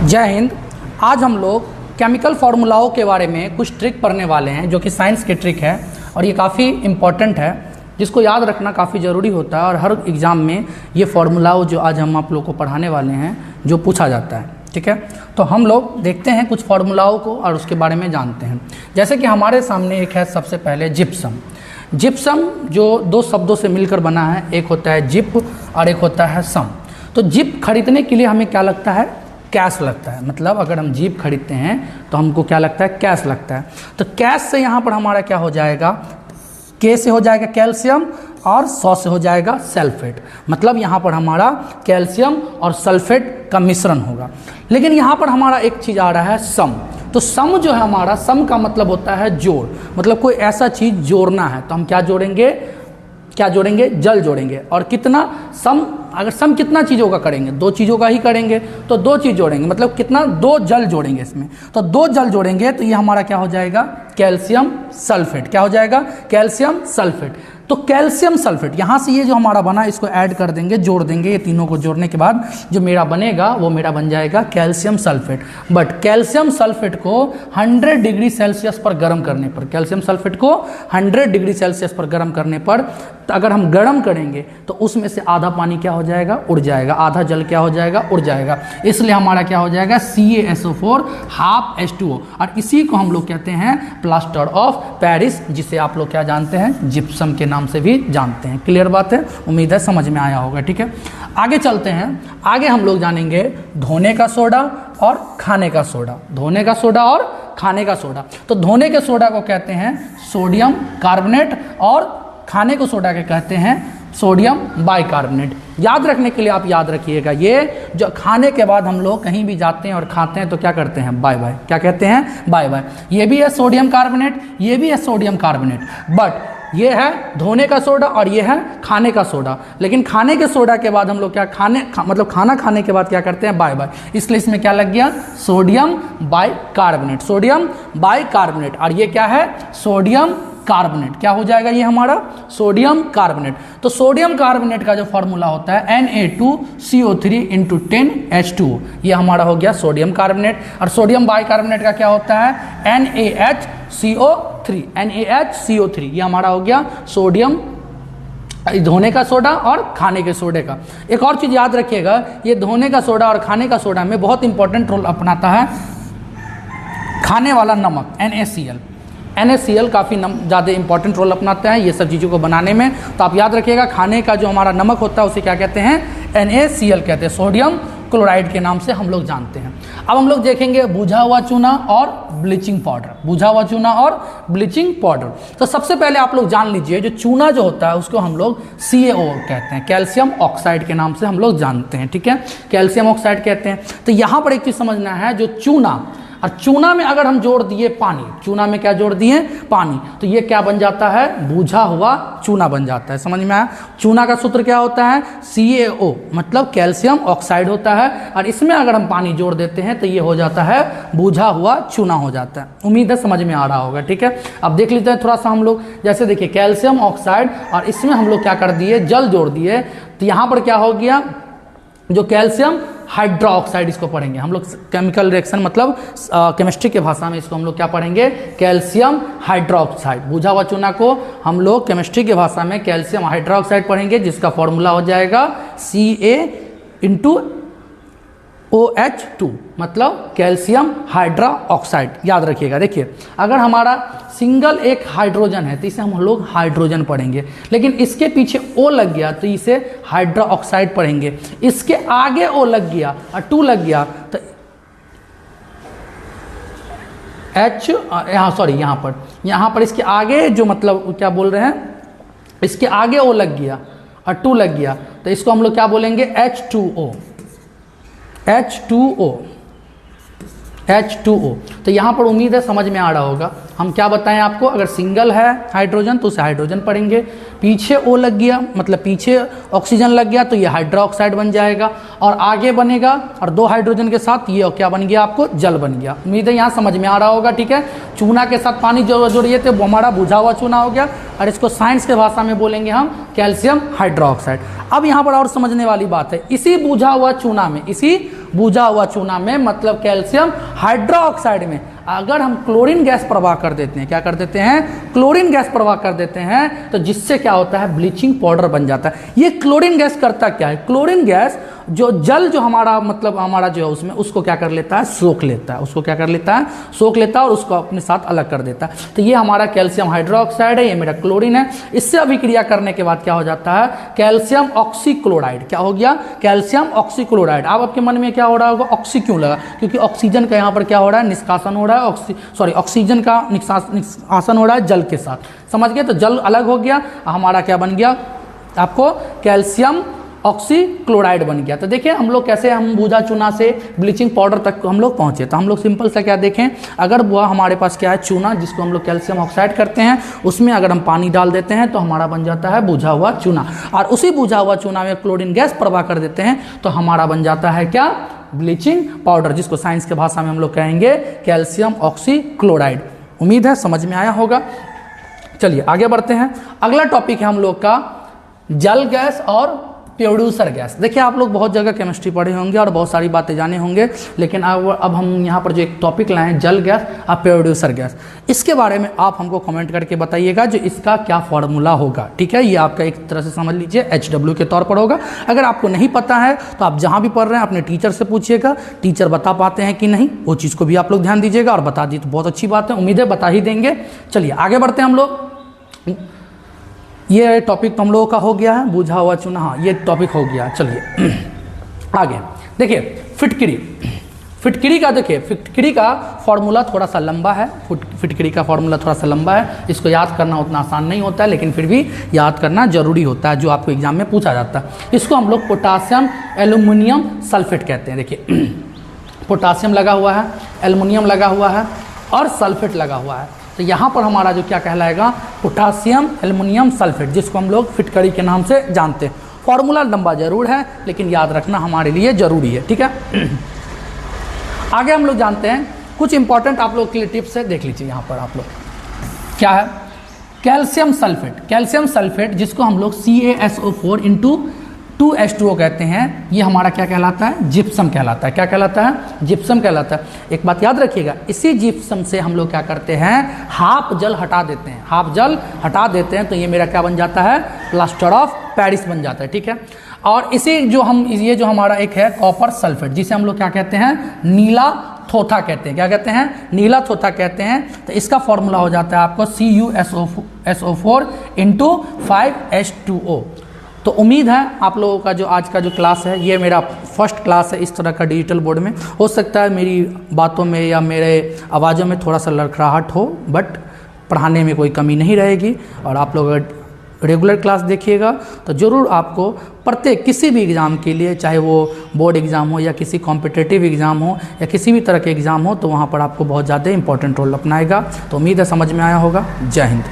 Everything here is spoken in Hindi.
जय हिंद। आज हम लोग केमिकल फार्मूलाओं के बारे में कुछ ट्रिक पढ़ने वाले हैं जो कि साइंस के ट्रिक है और ये काफ़ी इम्पॉर्टेंट है, जिसको याद रखना काफ़ी ज़रूरी होता है और हर एग्ज़ाम में ये फार्मूलाओं जो आज हम आप लोग को पढ़ाने वाले हैं जो पूछा जाता है। ठीक है, तो हम लोग देखते हैं कुछ फार्मूलाओं को और उसके बारे में जानते हैं। जैसे कि हमारे सामने एक है सबसे पहले जिप्सम। जिप्सम जो दो शब्दों से मिलकर बना है, एक होता है जिप और एक होता है सम। तो जिप खरीदने के लिए हमें क्या लगता है? कैश लगता है। मतलब अगर हम जीप खरीदते हैं तो हमको क्या लगता है? कैश लगता है। तो कैश से यहाँ पर हमारा क्या हो जाएगा? के से हो जाएगा कैल्शियम और 100 से हो जाएगा सल्फेट। मतलब यहाँ पर हमारा कैल्शियम और सल्फेट का मिश्रण होगा। लेकिन यहाँ पर हमारा एक चीज़ आ रहा है सम। तो सम जो है हमारा, सम का मतलब होता है जोड़। मतलब कोई ऐसा चीज़ जोड़ना है तो हम क्या जोड़ेंगे? क्या जोड़ेंगे? जल जोड़ेंगे। और कितना? सम। अगर सम कितना चीज़ों का करेंगे? दो चीज़ों का ही करेंगे, तो दो चीज़ जोड़ेंगे। मतलब कितना? दो जल जोड़ेंगे इसमें। तो दो जल जोड़ेंगे तो ये हमारा क्या हो जाएगा? Calcium sulphate. क्या हो जाएगा? Calcium sulphate. तो कैल्शियम सल्फेट यहाँ से ये जो हमारा बना इसको ऐड कर देंगे, जोड़ देंगे। ये तीनों को जोड़ने के बाद जो मेरा बनेगा वो मेरा बन जाएगा calcium sulphate. But calcium sulphate को 100 डिग्री सेल्सियस पर गर्म करने पर, कैल्शियम सल्फेट को 100 डिग्री सेल्सियस पर गर्म करने पर अगर हम गर्म करेंगे तो उसमें से आधा पानी क्या हो जाएगा? उड़ जाएगा। आधा जल क्या हो जाएगा? उड़ जाएगा। इसलिए हमारा क्या हो जाएगा? CaSO4 half H2O। और इसी को हम लोग कहते हैं प्लास्टर ऑफ पेरिस, जिसे आप लोग क्या जानते हैं? जिप्सम के नाम से भी जानते हैं। क्लियर बात है? उम्मीद है समझ में आया होगा। ठीक है, आगे चलते हैं। आगे हम लोग जानेंगे धोने का सोडा और खाने का सोडा। धोने का सोडा और खाने का सोडा। तो धोने के सोडा को कहते हैं सोडियम कार्बोनेट और खाने को सोडा के कहते हैं सोडियम बाइकार्बोनेट। याद रखने के लिए आप याद रखिएगा, ये जो खाने के बाद हम लोग कहीं भी जाते हैं और खाते हैं तो क्या करते हैं? Bye bye. क्या कहते हैं? Bye bye. ये भी है सोडियम कार्बोनेट, ये भी है सोडियम कार्बोनेट। बट ये है धोने का सोडा और ये है खाने का सोडा। लेकिन खाने के सोडा के बाद हम लोग क्या मतलब खाना खाने के बाद क्या करते हैं? Bye bye. इसलिए इसमें क्या लग गया? Sodium bicarbonate. Sodium bicarbonate. और ये क्या है? Sodium carbonate. क्या हो जाएगा ये हमारा? Sodium carbonate. तो सोडियम कार्बोनेट का जो फॉर्मूला होता है Na2CO3 × 10H2O। ये हमारा हो गया सोडियम कार्बोनेट। और सोडियम बाइकार्बोनेट का क्या होता है? NaHCO3। NaHCO3 ये हमारा हो गया सोडियम धोने का सोडा और खाने के सोडे का। एक और चीज़ याद रखिएगा, ये धोने का सोडा और खाने का सोडा में बहुत इंपॉर्टेंट रोल अपनाता है खाने वाला नमक NaCl। NaCl काफ़ी ज़्यादा इंपॉर्टेंट रोल अपनाते हैं ये सब चीज़ों को बनाने में। तो आप याद रखिएगा, खाने का जो हमारा नमक होता है उसे क्या कहते हैं? NaCl कहते हैं। सोडियम क्लोराइड के नाम से हम लोग जानते हैं। अब हम लोग देखेंगे बुझा हुआ चूना और ब्लीचिंग पाउडर। बुझा हुआ चूना और ब्लीचिंग पाउडर। तो सबसे पहले आप लोग जान लीजिए, जो चूना जो होता है उसको हम लोग CaO कहते हैं, कैल्शियम ऑक्साइड के नाम से हम लोग जानते हैं। ठीक है, कैल्शियम ऑक्साइड कहते हैं। तो यहाँ पर एक चीज़ समझना है, जो चूना और चूना में अगर हम जोड़ दिए पानी, चूना में क्या जोड़ दिए? पानी, तो ये क्या बन जाता है? बुझा हुआ चूना बन जाता है। समझ में आया? चूना का सूत्र क्या होता है? CaO, मतलब कैल्शियम ऑक्साइड होता है। और इसमें अगर हम पानी जोड़ देते हैं तो ये हो जाता है बुझा हुआ चूना हो जाता है। उम्मीद है समझ में आ रहा होगा। ठीक है, अब देख लेते हैं थोड़ा सा हम लोग। जैसे देखिए कैल्शियम ऑक्साइड और इसमें हम लोग क्या कर दिए? जल जोड़ दिए। तो यहाँ पर क्या हो गया? जो कैल्शियम हाइड्रोक्साइड, इसको पढ़ेंगे हम लोग केमिकल रिएक्शन, मतलब केमिस्ट्री के भाषा में इसको हम लोग क्या पढ़ेंगे? Calcium hydroxide. बुझा हुआ चूना को हम लोग केमिस्ट्री के भाषा में कैल्शियम हाइड्रोक्साइड पढ़ेंगे, जिसका फॉर्मूला हो जाएगा CaOH2, मतलब कैल्शियम हाइड्रोक्साइड। याद रखिएगा। देखिए अगर हमारा सिंगल एक हाइड्रोजन है तो इसे हम लोग हाइड्रोजन पढ़ेंगे, लेकिन इसके पीछे O लग गया तो इसे हाइड्रोक्साइड पढ़ेंगे। इसके आगे O लग गया और 2 लग गया तो यहाँ पर इसके आगे जो मतलब क्या बोल रहे हैं, इसके आगे O लग गया और 2 लग गया तो इसको हम लोग क्या बोलेंगे? H2O। तो यहाँ पर उम्मीद है समझ में आ रहा होगा। हम क्या बताएं आपको, अगर सिंगल है हाइड्रोजन तो उसे हाइड्रोजन पढ़ेंगे, पीछे O लग गया मतलब पीछे ऑक्सीजन लग गया तो ये हाइड्रोक्साइड बन जाएगा, और आगे बनेगा और 2 हाइड्रोजन के साथ ये क्या बन गया आपको? जल बन गया। उम्मीद है यहाँ समझ में आ रहा होगा। ठीक है, चूना के साथ पानी जोड़िए तो हमारा बुझा हुआ चूना हो गया, और इसको साइंस के भाषा में बोलेंगे हम कैल्शियम हाइड्रोक्साइड। अब यहाँ पर और समझने वाली बात है, इसी बुझा हुआ चूना में, इसी बुझा हुआ चूना में, मतलब कैल्शियम हाइड्रोक्साइड में अगर हम क्लोरीन गैस प्रवाह कर देते हैं, क्या कर देते हैं, क्लोरीन गैस प्रवाह कर देते हैं, तो जिससे क्या होता है, ब्लीचिंग पाउडर बन जाता है। ये क्लोरीन गैस करता क्या है, क्लोरीन गैस जो जल जो हमारा मतलब हमारा जो है उसमें उसको क्या कर लेता है, सोख लेता है, उसको क्या कर लेता है, सोख लेता है और उसको अपने साथ अलग कर देता है। तो ये हमारा कैल्शियम हाइड्रोक्साइड है, ये मेरा क्लोरीन है। इससे अभिक्रिया करने के बाद क्या हो जाता है, कैल्शियम ऑक्सीक्लोराइड, क्या हो गया, कैल्शियम ऑक्सीक्लोराइड। अब आपके मन में क्या हो रहा होगा, ऑक्सी क्यों लगा, क्योंकि ऑक्सीजन का यहाँ पर क्या हो रहा है, निष्कासन हो रहा है, ऑक्सीजन का निष्कासन हो रहा है जल के साथ, समझ गए। तो जल अलग हो गया, हमारा क्या बन गया, आपको कैल्शियम ऑक्सीक्लोराइड बन गया। तो देखिए हम लोग कैसे हम बुझा चूना से ब्लीचिंग पाउडर तक हम लोग पहुंचे। तो हम लोग सिंपल सा क्या देखें, अगर वह हमारे पास क्या है, चूना जिसको हम लोग कैल्शियम ऑक्साइड करते हैं, उसमें अगर हम पानी डाल देते हैं तो हमारा बन जाता है बुझा हुआ चूना, और उसी बुझा हुआ चूना में क्लोरीन गैस प्रवाह कर देते हैं तो हमारा बन जाता है क्या, ब्लीचिंग पाउडर, जिसको साइंस के भाषा में हम लोग कहेंगे कैल्शियम ऑक्सीक्लोराइड। उम्मीद है समझ में आया होगा। चलिए आगे बढ़ते हैं। अगला टॉपिक है हम लोग का जल गैस और प्रोड्यूसर गैस। देखिए आप लोग बहुत जगह केमिस्ट्री पढ़े होंगे और बहुत सारी बातें जाने होंगे, लेकिन अब हम यहाँ पर जो एक टॉपिक लाए हैं जल गैस और प्रोड्यूसर गैस, इसके बारे में आप हमको कमेंट करके बताइएगा जो इसका क्या फॉर्मूला होगा। ठीक है, ये आपका एक तरह से समझ लीजिए HW के तौर पर होगा। अगर आपको नहीं पता है तो आप जहाँ भी पढ़ रहे हैं अपने टीचर से पूछिएगा, टीचर बता पाते हैं कि नहीं, वो चीज़ को भी आप लोग ध्यान दीजिएगा, और बता दी तो बहुत अच्छी बात है, उम्मीद है बता ही देंगे। चलिए आगे बढ़ते हैं हम लोग। ये टॉपिक तो हम लोगों का हो गया है, बुझा हुआ चूना, हाँ ये टॉपिक हो गया। चलिए आगे देखिए, फिटकरी। फिटकरी का देखिए, फिटकरी का फॉर्मूला थोड़ा सा लंबा है, फिटकरी का फॉर्मूला थोड़ा सा लंबा है, इसको याद करना उतना आसान नहीं होता है, लेकिन फिर भी याद करना जरूरी होता है, जो आपको एग्जाम में पूछा जाता है। इसको हम लोग पोटासियम एल्यूमिनियम सल्फेट कहते हैं। देखिए पोटासियम लगा हुआ है, एल्युमिनियम लगा हुआ है और सल्फेट लगा हुआ है, तो यहाँ पर हमारा जो क्या कहलाएगा, पोटासियम एल्युमिनियम सल्फेट, जिसको हम लोग फिटकरी के नाम से जानते हैं। फॉर्मूला लंबा जरूर है, लेकिन याद रखना हमारे लिए जरूरी है। ठीक है, आगे हम लोग जानते हैं कुछ इंपॉर्टेंट आप लोग के लिए टिप्स है, देख लीजिए यहाँ पर आप लोग क्या है, कैल्शियम सल्फेट। कैल्शियम सल्फेट जिसको हम लोग CaSO4 इंटू 2H2O कहते हैं, ये हमारा क्या कहलाता है, जिप्सम कहलाता है। क्या कहलाता है, जिप्सम कहलाता है। एक बात याद रखिएगा, इसी जिप्सम से हम लोग क्या करते हैं, हाफ जल हटा देते हैं, हाफ जल हटा देते हैं, तो ये मेरा क्या बन जाता है, प्लास्टर ऑफ पेरिस बन जाता है। ठीक है, और इसी जो हम ये जो हमारा एक है कॉपर सल्फेट, जिसे हम लोग क्या कहते हैं, नीला थोथा कहते हैं। क्या कहते हैं, नीला थोथा कहते हैं। तो इसका फॉर्मूला हो जाता है आपको CuSO4 इंटू 5H2O। तो उम्मीद है आप लोगों का जो आज का जो क्लास है, ये मेरा फर्स्ट क्लास है इस तरह का डिजिटल बोर्ड में। हो सकता है मेरी बातों में या मेरे आवाज़ों में थोड़ा सा लड़खड़ाहट हो, बट पढ़ाने में कोई कमी नहीं रहेगी। और आप लोग अगर रेगुलर क्लास देखिएगा तो ज़रूर आपको प्रत्येक किसी भी एग्ज़ाम के लिए, चाहे वो बोर्ड एग्ज़ाम हो या किसी कॉम्पिटिटिव एग्ज़ाम हो या किसी भी तरह के एग्ज़ाम हो, तो वहाँ पर आपको बहुत ज़्यादा इंपॉर्टेंट रोल अपनाएगा। तो उम्मीद है समझ में आया होगा। जय हिंद।